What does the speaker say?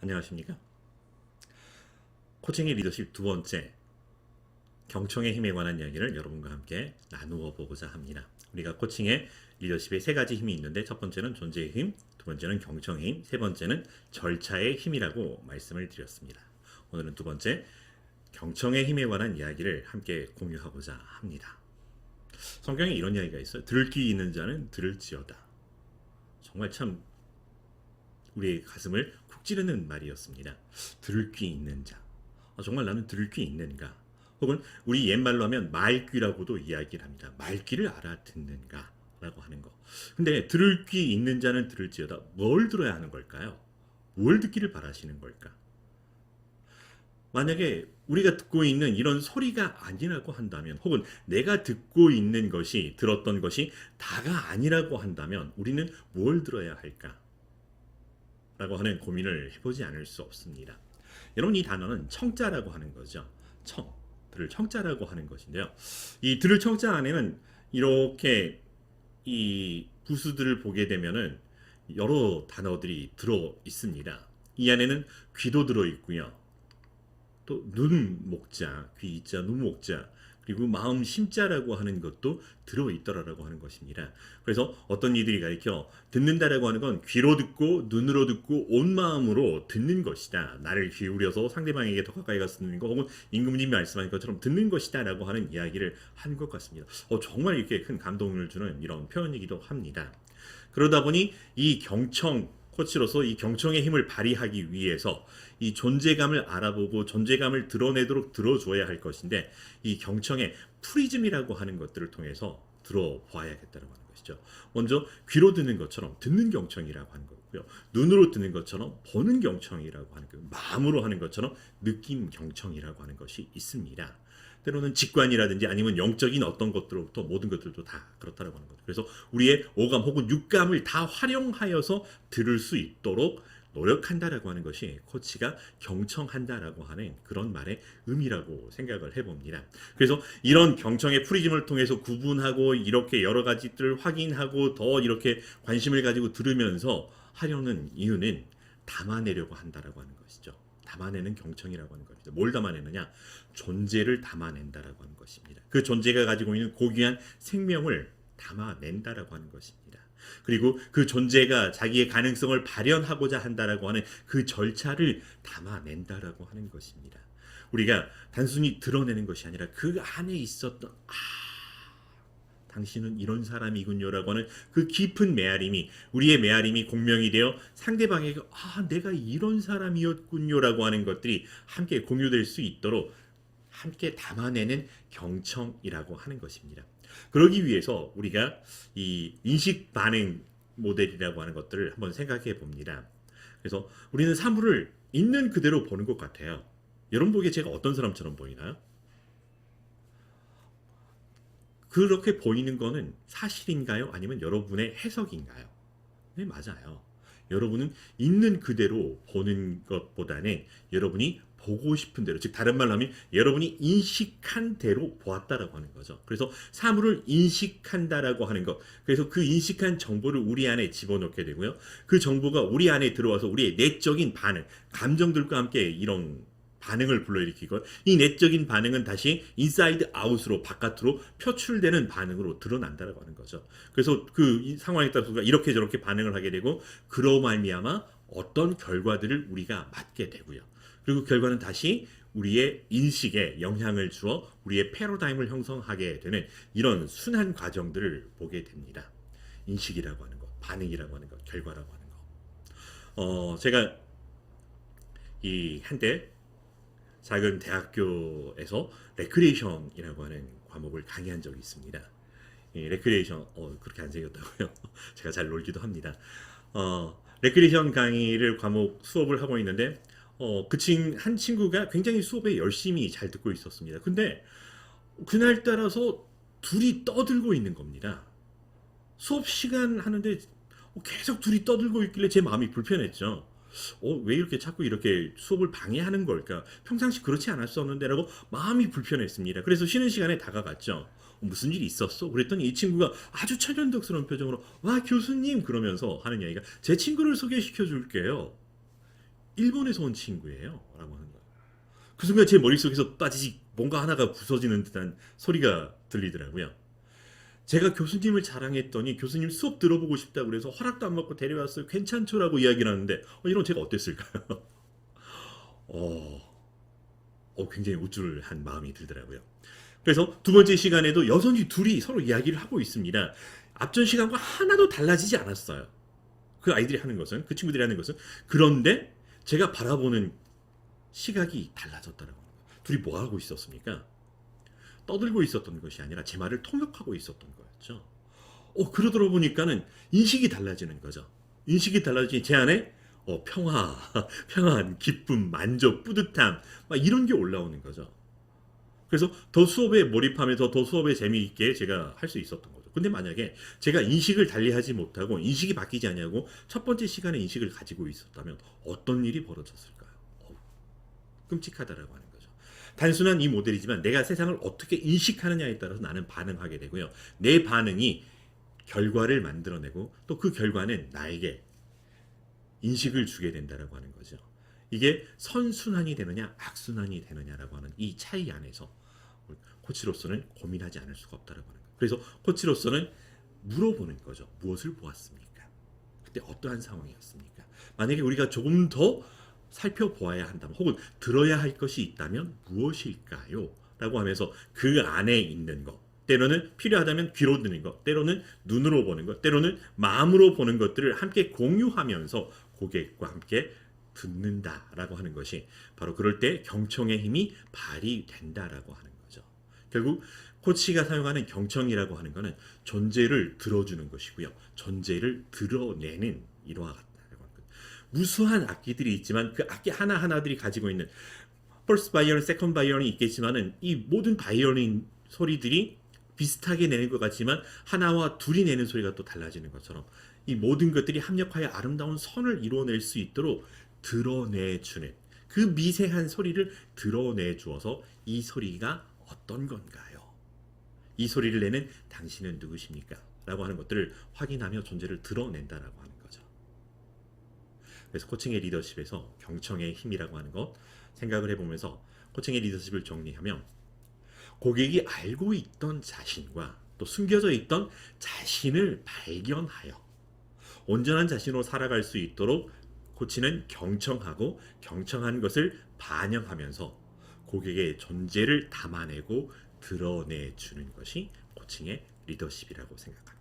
안녕하십니까? 코칭의 리더십 두 번째, 경청의 힘에 관한 이야기를 여러분과 함께 나누어 보고자 합니다. 우리가 코칭의 리더십에 세 가지 힘이 있는데, 첫 번째는 존재의 힘, 두 번째는 경청의 힘, 세 번째는 절차의 힘이라고 말씀을 드렸습니다. 오늘은 두 번째, 경청의 힘에 관한 이야기를 함께 공유하고자 합니다. 성경에 이런 이야기가 있어요. 들을 귀 있는 자는 들을지어다. 정말 참 우리의 가슴을 쿡 찌르는 말이었습니다. 들을 귀 있는 자. 정말 나는 들을 귀 있는가? 혹은 우리 옛말로 하면 말귀라고도 이야기를 합니다. 말귀를 알아듣는가? 라고 하는 거. 근데 들을 귀 있는 자는 들을지어다. 뭘 들어야 하는 걸까요? 뭘 듣기를 바라시는 걸까? 만약에 우리가 듣고 있는 이런 소리가 아니라고 한다면, 혹은 내가 듣고 있는 것이, 들었던 것이 다가 아니라고 한다면 우리는 뭘 들어야 할까? 라고 하는 고민을 해보지 않을 수 없습니다. 여러분, 이 단어는 청자라고 하는 거죠. 들을 청자라고 하는 것인데요. 이 들을 청자 안에는 이렇게 이 부수들을 보게 되면은 여러 단어들이 들어 있습니다. 이 안에는 귀도 들어 있고요. 또 눈, 목자, 귀, 이자, 눈, 목자, 그리고 마음, 심자라고 하는 것도 들어있더라라고 하는 것입니다. 그래서 어떤 이들이 가르쳐 듣는다라고 하는 건 귀로 듣고 눈으로 듣고 온 마음으로 듣는 것이다. 나를 기울여서 상대방에게 더 가까이 가서 듣는 것, 혹은 임금님이 말씀하신 것처럼 듣는 것이다 라고 하는 이야기를 한 것 같습니다. 정말 이렇게 큰 감동을 주는 이런 표현이기도 합니다. 그러다 보니 이 경청 코치로서 이 경청의 힘을 발휘하기 위해서 이 존재감을 알아보고 존재감을 드러내도록 들어줘야 할 것인데, 이 경청의 프리즘이라고 하는 것들을 통해서 들어봐야겠다는 것이죠. 먼저 귀로 듣는 것처럼 듣는 경청이라고 하는 거고요. 눈으로 듣는 것처럼 보는 경청이라고 하는 거, 마음으로 하는 것처럼 느낌 경청이라고 하는 것이 있습니다. 때로는 직관이라든지 아니면 영적인 어떤 것들로부터 모든 것들도 다 그렇다라고 하는 거죠. 그래서 우리의 오감 혹은 육감을 다 활용하여서 들을 수 있도록 노력한다라고 하는 것이 코치가 경청한다라고 하는 그런 말의 의미라고 생각을 해봅니다. 그래서 이런 경청의 프리즘을 통해서 구분하고 이렇게 여러 가지들을 확인하고 더 이렇게 관심을 가지고 들으면서 하려는 이유는 담아내려고 한다라고 하는 것이죠. 담아내는 경청이라고 하는 것입니다. 뭘 담아내느냐? 존재를 담아낸다라고 하는 것입니다. 그 존재가 가지고 있는 고귀한 생명을 담아낸다라고 하는 것입니다. 그리고 그 존재가 자기의 가능성을 발현하고자 한다라고 하는 그 절차를 담아낸다라고 하는 것입니다. 우리가 단순히 드러내는 것이 아니라 그 안에 있었던 당신은 이런 사람이군요라고 하는 그 깊은 메아림이, 우리의 메아림이 공명이 되어 상대방에게 내가 이런 사람이었군요라고 하는 것들이 함께 공유될 수 있도록 함께 담아내는 경청이라고 하는 것입니다. 그러기 위해서 우리가 이 인식 반응 모델이라고 하는 것들을 한번 생각해 봅니다. 그래서 우리는 사물을 있는 그대로 보는 것 같아요. 여러분 보기에 제가 어떤 사람처럼 보이나요? 그렇게 보이는 거는 사실인가요? 아니면 여러분의 해석인가요? 네, 맞아요. 여러분은 있는 그대로 보는 것보다는 여러분이 보고 싶은 대로, 즉 다른 말로 하면 여러분이 인식한 대로 보았다라고 하는 거죠. 그래서 사물을 인식한다라고 하는 것, 그래서 그 인식한 정보를 우리 안에 집어넣게 되고요. 그 정보가 우리 안에 들어와서 우리의 내적인 반응, 감정들과 함께 이런 반응을 불러일으키고, 이 내적인 반응은 다시 인사이드 아웃으로, 바깥으로 표출되는 반응으로 드러난다라고 하는 거죠. 그래서 그 상황에 따라서 이렇게 저렇게 반응을 하게 되고, 그로 말미암아 어떤 결과들을 우리가 맞게 되고요. 그리고 결과는 다시 우리의 인식에 영향을 주어 우리의 패러다임을 형성하게 되는 이런 순환 과정들을 보게 됩니다. 인식이라고 하는 것, 반응이라고 하는 것, 결과라고 하는 것. 제가 이 한때 작은 대학교에서 레크리에이션이라고 하는 과목을 강의한 적이 있습니다. 레크리에이션, 그렇게 안 생겼다고요? 제가 잘 놀기도 합니다. 레크리에이션 강의를 수업을 하고 있는데, 한 친구가 굉장히 수업에 열심히 잘 듣고 있었습니다. 근데 그날 따라서 둘이 떠들고 있는 겁니다. 수업 시간 하는데 계속 둘이 떠들고 있길래 제 마음이 불편했죠. 왜 이렇게 자꾸 이렇게 수업을 방해하는 걸까? 평상시 그렇지 않았었는데 라고 마음이 불편했습니다. 그래서 쉬는 시간에 다가갔죠. 무슨 일이 있었어? 그랬더니 이 친구가 아주 천연덕스러운 표정으로 와 교수님 그러면서 하는 이야기가 제 친구를 소개시켜 줄게요. 일본에서 온 친구예요. 라고 하는 거예요. 그 순간 제 머릿속에서 빠지지 뭔가 하나가 부서지는 듯한 소리가 들리더라고요. 제가 교수님을 자랑했더니 교수님 수업 들어보고 싶다고 그래서 허락도 안 받고 데려왔어요. 괜찮죠라고 이야기를 하는데 이런 제가 어땠을까요? 어, 굉장히 우쭐한 마음이 들더라고요. 그래서 두 번째 시간에도 여전히 둘이 서로 이야기를 하고 있습니다. 앞전 시간과 하나도 달라지지 않았어요. 그 아이들이 하는 것은, 그 친구들이 하는 것은. 그런데 제가 바라보는 시각이 달라졌다는 거예요. 둘이 뭐 하고 있었습니까? 떠들고 있었던 것이 아니라 제 말을 통역하고 있었던 거였죠. 그러다 보니까는 인식이 달라지는 거죠. 인식이 달라지니 제 안에 평화, 평안, 기쁨, 만족, 뿌듯함 막 이런 게 올라오는 거죠. 그래서 더 수업에 몰입하면서 더 수업에 재미있게 제가 할 수 있었던 거죠. 근데 만약에 제가 인식을 달리하지 못하고 인식이 바뀌지 않냐고 첫 번째 시간에 인식을 가지고 있었다면 어떤 일이 벌어졌을까요? 끔찍하다라고 하는 거죠. 단순한 이 모델이지만 내가 세상을 어떻게 인식하느냐에 따라서 나는 반응하게 되고요. 내 반응이 결과를 만들어내고 또 그 결과는 나에게 인식을 주게 된다라고 하는 거죠. 이게 선순환이 되느냐 악순환이 되느냐라고 하는 이 차이 안에서 코치로서는 고민하지 않을 수가 없다라고 하는 거예요. 그래서 코치로서는 물어보는 거죠. 무엇을 보았습니까? 그때 어떠한 상황이었습니까? 만약에 우리가 조금 더 살펴보아야 한다면 혹은 들어야 할 것이 있다면 무엇일까요? 라고 하면서 그 안에 있는 것, 때로는 필요하다면 귀로 듣는 것, 때로는 눈으로 보는 것, 때로는 마음으로 보는 것들을 함께 공유하면서 고객과 함께 듣는다라고 하는 것이 바로 그럴 때 경청의 힘이 발휘된다라고 하는 거죠. 결국 코치가 사용하는 경청이라고 하는 것은 존재를 들어주는 것이고요. 존재를 드러내는 이러와 같다라고 하는 것. 무수한 악기들이 있지만 그 악기 하나하나들이 가지고 있는 퍼스트 바이올린, 세컨드 바이올린이 있겠지만은 이 모든 바이올린 소리들이 비슷하게 내는 것 같지만 하나와 둘이 내는 소리가 또 달라지는 것처럼 이 모든 것들이 합력하여 아름다운 선을 이루어낼 수 있도록 드러내주는 그 미세한 소리를 드러내 주어서 이 소리가 어떤 건가요? 이 소리를 내는 당신은 누구십니까? 라고 하는 것들을 확인하며 존재를 드러낸다라고 하는 거죠. 그래서 코칭의 리더십에서 경청의 힘이라고 하는 것 생각을 해보면서 코칭의 리더십을 정리하면 고객이 알고 있던 자신과 또 숨겨져 있던 자신을 발견하여 온전한 자신으로 살아갈 수 있도록 코치는 경청하고 경청한 것을 반영하면서 고객의 존재를 담아내고 드러내주는 것이 코칭의 리더십이라고 생각합니다.